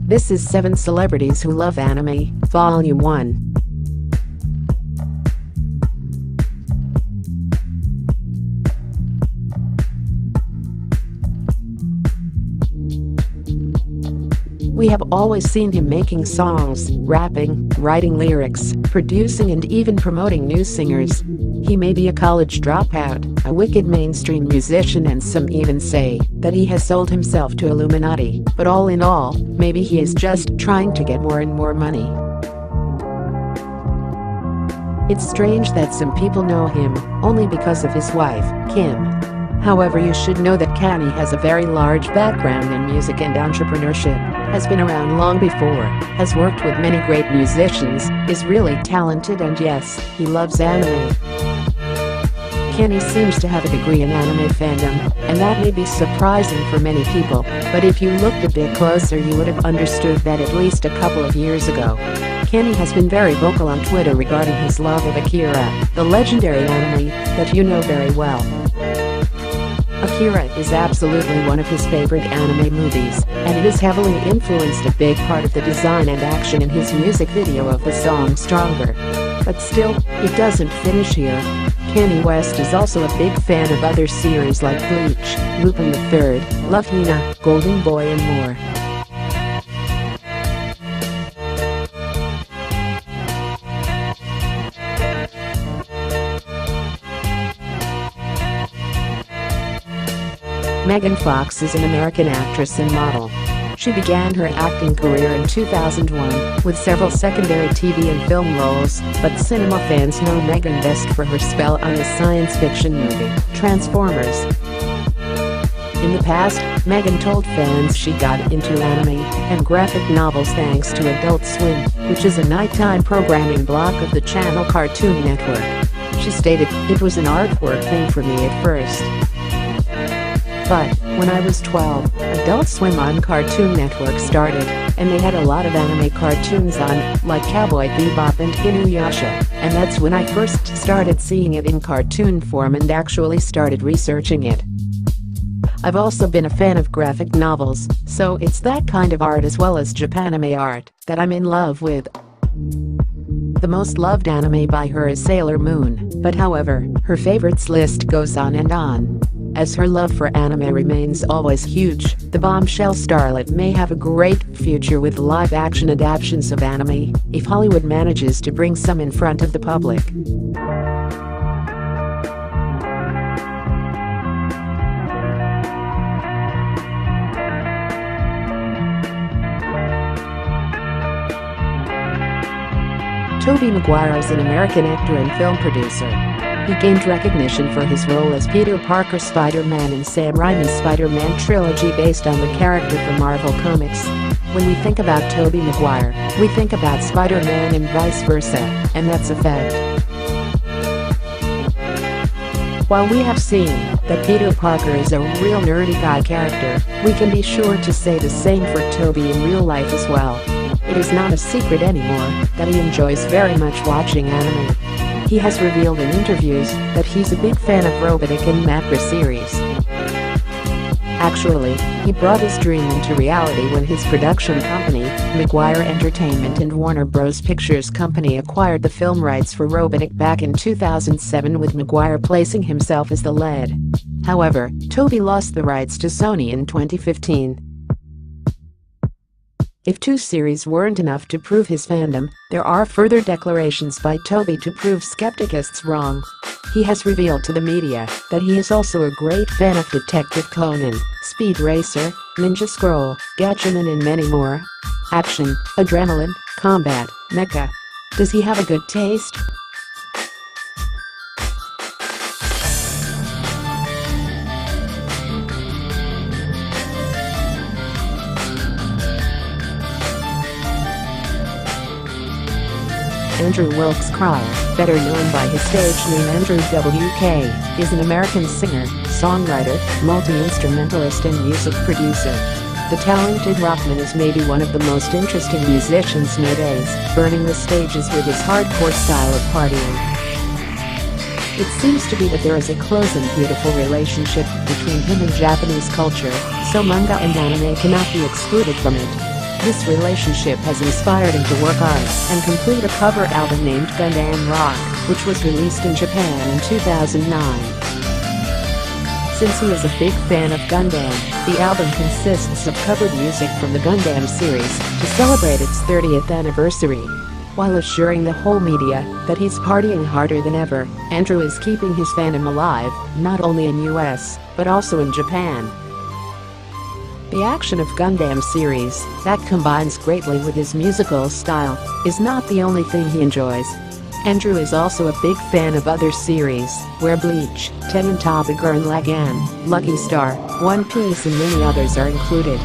This is 7 Celebrities Who Love Anime, Volume 1. We have always seen him making songs, rapping, writing lyrics, producing and even promoting new singers. He may be a college dropout, a wicked mainstream musician, and some even say that he has sold himself to Illuminati, but all in all, maybe he is just trying to get more and more money. It's strange that some people know him only because of his wife, Kim. However, you should know that Caine has a very large background in music and entrepreneurship, has been around long before, has worked with many great musicians, is really talented, and yes, he loves anime. Caine seems to have a degree in anime fandom, and that may be surprising for many people, but if you looked a bit closer you would have understood that at least a couple of years ago. Caine has been very vocal on Twitter regarding his love of Akira, the legendary anime that you know very well. Akira is absolutely one of his favorite anime movies, and it has heavily influenced a big part of the design and action in his music video of the song Stronger. But still, it doesn't finish here. Kanye West is also a big fan of other series like Bleach, Lupin III, Love Hina, Golden Boy and more. Megan Fox is an American actress and model. She began her acting career in 2001 with several secondary TV and film roles, but cinema fans know Megan best for her spell on the science fiction movie, Transformers. In the past, Megan told fans she got into anime and graphic novels thanks to Adult Swim, which is a nighttime programming block of the channel Cartoon Network. She stated, "It was an artwork thing for me at first. But when I was 12, Adult Swim on Cartoon Network started, and they had a lot of anime cartoons on, like Cowboy Bebop and Inuyasha, and that's when I first started seeing it in cartoon form and actually started researching it. I've also been a fan of graphic novels, so it's that kind of art as well as Japanime art that I'm in love with." The most loved anime by her is Sailor Moon, but however, her favorites list goes on and on. As her love for anime remains always huge, the bombshell starlet may have a great future with live-action adaptations of anime, if Hollywood manages to bring some in front of the public. Tobey Maguire is an American actor and film producer. He gained recognition for his role as Peter Parker Spider-Man in Sam Raimi's Spider-Man trilogy based on the character from Marvel Comics. When we think about Tobey Maguire, we think about Spider-Man and vice versa, and that's a fact. While we have seen that Peter Parker is a real nerdy guy character, we can be sure to say the same for Tobey in real life as well. It is not a secret anymore that he enjoys very much watching anime. He has revealed in interviews that he's a big fan of robotic and macro series. Actually, he brought his dream into reality when his production company, Maguire Entertainment and Warner Bros. Pictures Company acquired the film rights for Robotic back in 2007, with Maguire placing himself as the lead. However, Tobey lost the rights to Sony in 2015. If 2 series weren't enough to prove his fandom, there are further declarations by Tobey to prove skeptics wrong. He has revealed to the media that he is also a great fan of Detective Conan, Speed Racer, Ninja Scroll, Gatchaman and many more. Action, adrenaline, combat, mecha. Does he have a good taste? Andrew Wilkes Cryer, better known by his stage name Andrew W.K., is an American singer, songwriter, multi-instrumentalist and music producer. The talented rockman is maybe one of the most interesting musicians nowadays, burning the stages with his hardcore style of partying. It seems to be that there is a close and beautiful relationship between him and Japanese culture, so manga and anime cannot be excluded from it. This relationship has inspired him to work on and complete a cover album named Gundam Rock, which was released in Japan in 2009. Since he is a big fan of Gundam, the album consists of covered music from the Gundam series to celebrate its 30th anniversary. While assuring the whole media that he's partying harder than ever, Andrew is keeping his fandom alive, not only in US, but also in Japan. The action of Gundam series, that combines greatly with his musical style, is not the only thing he enjoys. Andrew is also a big fan of other series, where Bleach, Tobey Maguire and Lagan, Lucky Star, One Piece and many others are included.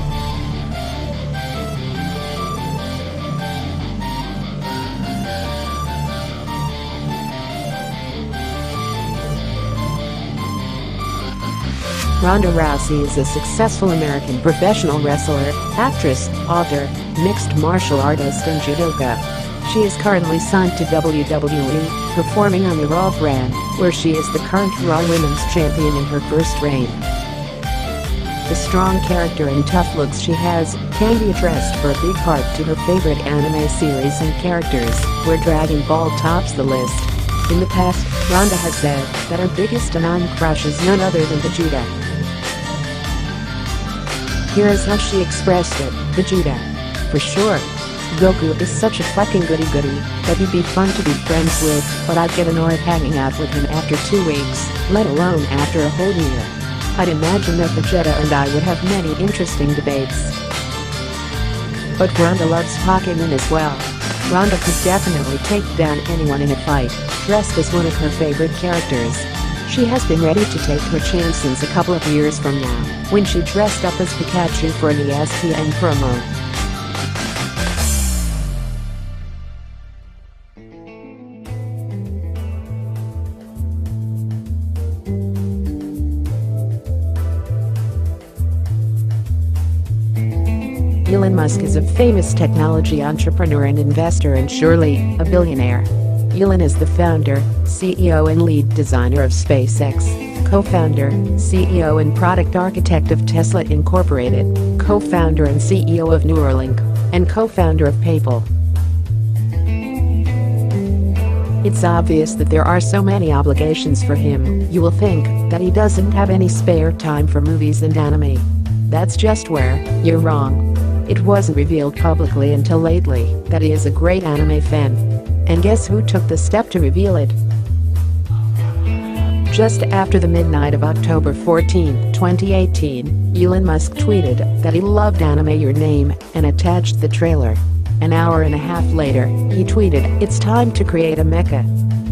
Ronda Rousey is a successful American professional wrestler, actress, author, mixed martial artist and judoka. She is currently signed to WWE, performing on the Raw brand, where she is the current Raw Women's Champion in her first reign. The strong character and tough looks she has can be addressed for a big part to her favorite anime series and characters, where Dragon Ball tops the list. In the past, Ronda has said that her biggest anime crush is none other than Vegeta. Here is how she expressed it: Vegeta. For sure. Goku is such a fucking goody-goody that he'd be fun to be friends with, but I'd get annoyed hanging out with him after 2 weeks, let alone after a whole year. I'd imagine that Vegeta and I would have many interesting debates. But Ronda loves Pokemon as well. Ronda could definitely take down anyone in a fight, dressed as one of her favorite characters. She has been ready to take her chance since a couple of years from now, when she dressed up as Pikachu for an ESPN promo. Elon Musk is a famous technology entrepreneur and investor and surely a billionaire. Elon is the founder, CEO and lead designer of SpaceX, co-founder, CEO and product architect of Tesla Incorporated, co-founder and CEO of Neuralink, and co-founder of PayPal. It's obvious that there are so many obligations for him, you will think that he doesn't have any spare time for movies and anime. That's just where you're wrong. It wasn't revealed publicly until lately that he is a great anime fan. And guess who took the step to reveal it? Just after the midnight of October 14, 2018, Elon Musk tweeted that he loved Anime Your Name and attached the trailer. An hour and a half later, he tweeted, "It's time to create a mecha."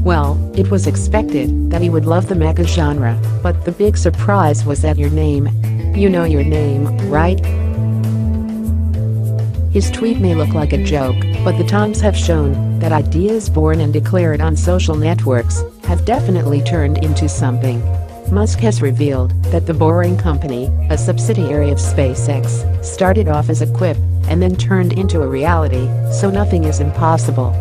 Well, it was expected that he would love the mecha genre, but the big surprise was that Your Name. You know Your Name, right? His tweet may look like a joke, but the times have shown that ideas born and declared on social networks have definitely turned into something. Musk has revealed that the Boring Company, a subsidiary of SpaceX, started off as a quip and then turned into a reality, so nothing is impossible.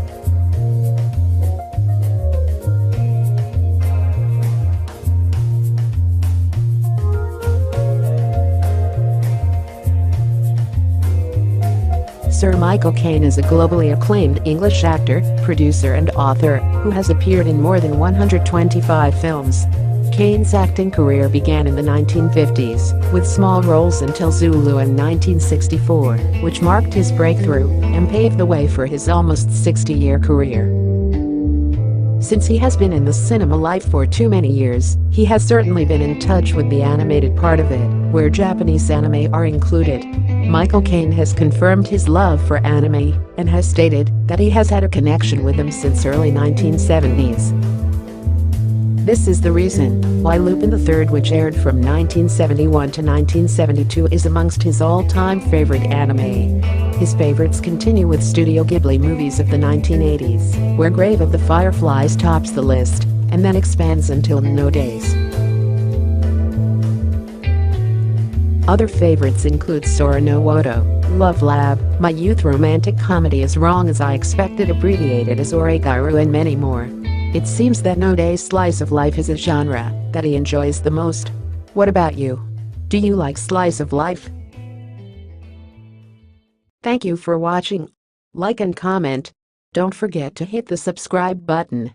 Sir Michael Caine is a globally acclaimed English actor, producer and author who has appeared in more than 125 films. Caine's acting career began in the 1950s, with small roles until Zulu in 1964, which marked his breakthrough and paved the way for his almost 60-year career. Since he has been in the cinema life for too many years, he has certainly been in touch with the animated part of it, where Japanese anime are included. Michael Caine has confirmed his love for anime and has stated that he has had a connection with them since early 1970s. This is the reason why Lupin III, which aired from 1971 to 1972, is amongst his all-time favorite anime. His favorites continue with Studio Ghibli movies of the 1980s, where Grave of the Fireflies tops the list, and then expands until No Days. Other favorites include Sora no Woto, Love Lab, My Youth Romantic Comedy As Wrong As I Expected abbreviated as Oregairu, and many more. It seems that No Day's slice of life is a genre that he enjoys the most. What about you? Do you like slice of life? Thank you for watching. Like and comment. Don't forget to hit the subscribe button.